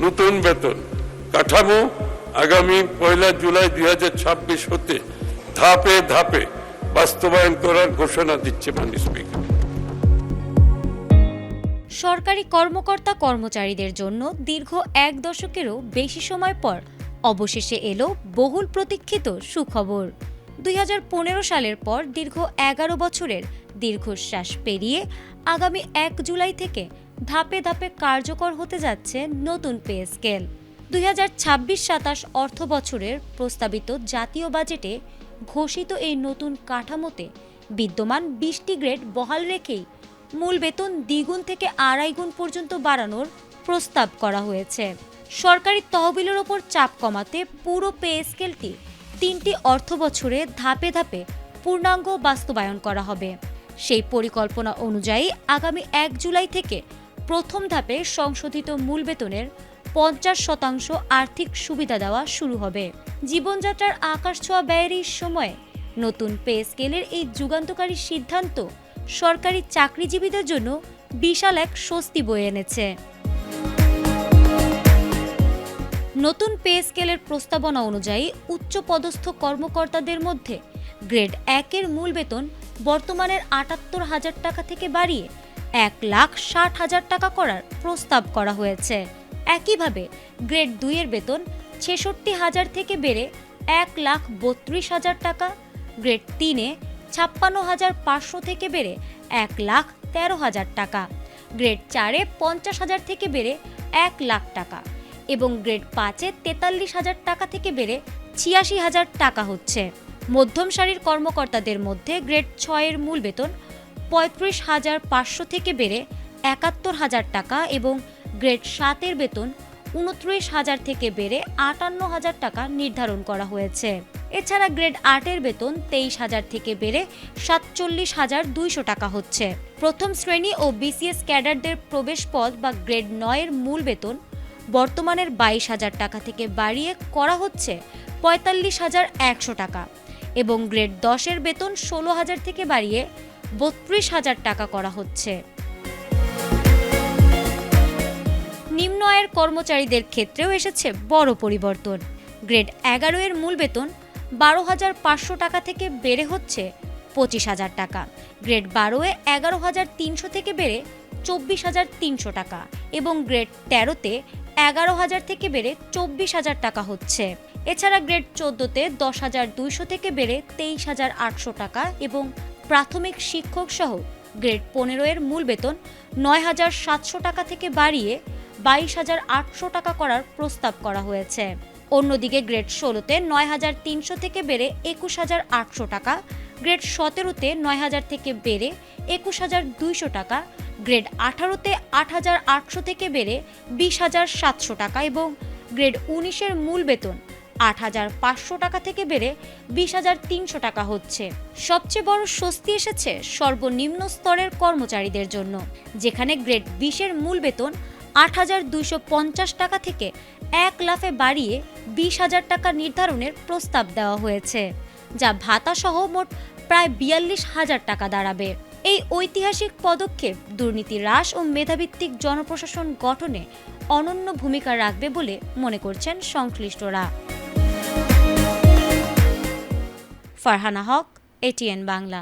নতুন বেতন কাঠামো আগামী 1 জুলাই 2026 হতে ধাপে ধাপে বাস্তবায়ন করার ঘোষণা দিচ্ছে মাননীয় স্পিকার। সরকারি কর্মকর্তা কর্মচারীদের জন্য দীর্ঘ 1 দশকেরও বেশি সময় পর অবশেষে এলো বহুল প্রতীক্ষিত সুখবর। 2015 সালের পর দীর্ঘ 11 বছরের দীর্ঘশ্বাস পেরিয়ে আগামী 1 জুলাই থেকে ধাপে ধাপে কার্যকর হতে যাচ্ছে নতুন পে স্কেল। 2026-27 অর্থ বছরের প্রস্তাবিত জাতীয় বাজেটে ঘোষিত এই নতুন কাঠামোতে বিদ্যমান 20টি গ্রেড বহাল রেখেই মূল বেতন দ্বিগুণ থেকে 2.5 গুণ পর্যন্ত বাড়ানোর প্রস্তাব করা হয়েছে। সরকারি তহবিলের ওপর চাপ কমাতে পুরো পে স্কেলটি 3টি অর্থ বছরে ধাপে ধাপে পূর্ণাঙ্গ বাস্তবায়ন করা হবে। সেই পরিকল্পনা অনুযায়ী আগামী 1 জুলাই থেকে প্রথম ধাপে সংশোধিত মূল বেতনের 50% আর্থিক সুবিধা দেওয়া শুরু হবে। জীবনযাত্রার আকাশছোঁয়া ব্যয়ের এই সময়ে নতুন পে স্কেলের এই যুগান্তকারী সিদ্ধান্ত সরকারি চাকরিজীবীদের জন্য বিশাল এক স্বস্তি বয়ে এনেছে। নতুন পে স্কেলের প্রস্তাবনা অনুযায়ী উচ্চপদস্থ কর্মকর্তাদের মধ্যে গ্রেড 1-এর মূল বেতন বর্তমানের 78,000 টাকা থেকে বাড়িয়ে 1,60,000 টাকা করার প্রস্তাব করা হয়েছে। একইভাবে গ্রেড 2-এর বেতন 66,000 থেকে বেড়ে 1,32,000 টাকা, গ্রেড 3-এ 56,500 থেকে বেড়ে 1,13,000 টাকা, গ্রেড 4-এ 50,000 থেকে বেড়ে 1,00,000 টাকা এবং গ্রেড 5-এ 43,000 টাকা থেকে বেড়ে 86,000 টাকা হচ্ছে। মধ্যম সারির কর্মকর্তাদের মধ্যে গ্রেড 6-এর মূল বেতন 35,500 থেকে বেড়ে 71,000 টাকা এবং গ্রেড 7-এর বেতন 29,000 থেকে বেড়ে 58,000 টাকা নির্ধারণ করা হয়েছে। এছাড়া গ্রেড 8-এর বেতন 23,000 থেকে বেড়ে 47,200 টাকা হচ্ছে। প্রথম শ্রেণী ও বিসিএস ক্যাডারদের প্রবেশ পদ বা গ্রেড 9-এর মূল বেতন বর্তমানের 22,000 টাকা থেকে বাড়িয়ে করা হচ্ছে 45,100 টাকা এবং গ্রেড 10-এর বেতন 16,000 থেকে বাড়িয়ে 32,000 টাকা করা হচ্ছে। নিম্ন আয়ের কর্মচারীদের ক্ষেত্রেও এসেছে বড় পরিবর্তন। গ্রেড 11-এর মূল বেতন 12,500 টাকা থেকে বেড়ে হচ্ছে 25,000 টাকা, গ্রেড 12-এ 11,300 থেকে বেড়ে 24,300 টাকা এবং গ্রেড 13-তে 11,000 থেকে বেড়ে 24,000 টাকা হচ্ছে। এছাড়া গ্রেড 14-তে 10,200 থেকে বেড়ে 23,800 টাকা এবং প্রাথমিক শিক্ষক সহ গ্রেড 15-এর মূল বেতন 9,700 টাকা থেকে বাড়িয়ে 22,800 টাকা করার প্রস্তাব করা হয়েছে। অন্যদিকে গ্রেড 16-তে 9,300 থেকে বেড়ে 21,800 টাকা, গ্রেড 17-তে 9,000 থেকে বেড়ে 21,200 টাকা, গ্রেড 18-তে 8,800 থেকে বেড়ে 20,700 টাকা এবং গ্রেড 19-এর মূল বেতন 8,500 টাকা থেকে বেড়ে 20,300 টাকা হচ্ছে। সবচেয়ে বড় স্বস্তি এসেছে সর্বনিম্ন স্তরের কর্মচারীদের জন্য, যেখানে গ্রেড 20-এর মূল বেতন 8,250 টাকা থেকে 1 লাফে বাড়িয়ে 20,000 টাকা নির্ধারণের প্রস্তাব দেওয়া হয়েছে, যা ভাতা সহ মোট প্রায় 42,000 টাকা দাঁড়াবে। এই ঐতিহাসিক পদক্ষেপ দুর্নীতি হ্রাস ও মেধাভিত্তিক জনপ্রশাসন গঠনে অনন্য ভূমিকা রাখবে বলে মনে করছেন সংশ্লিষ্টরা। ফারহানা হক, ATN বাংলা।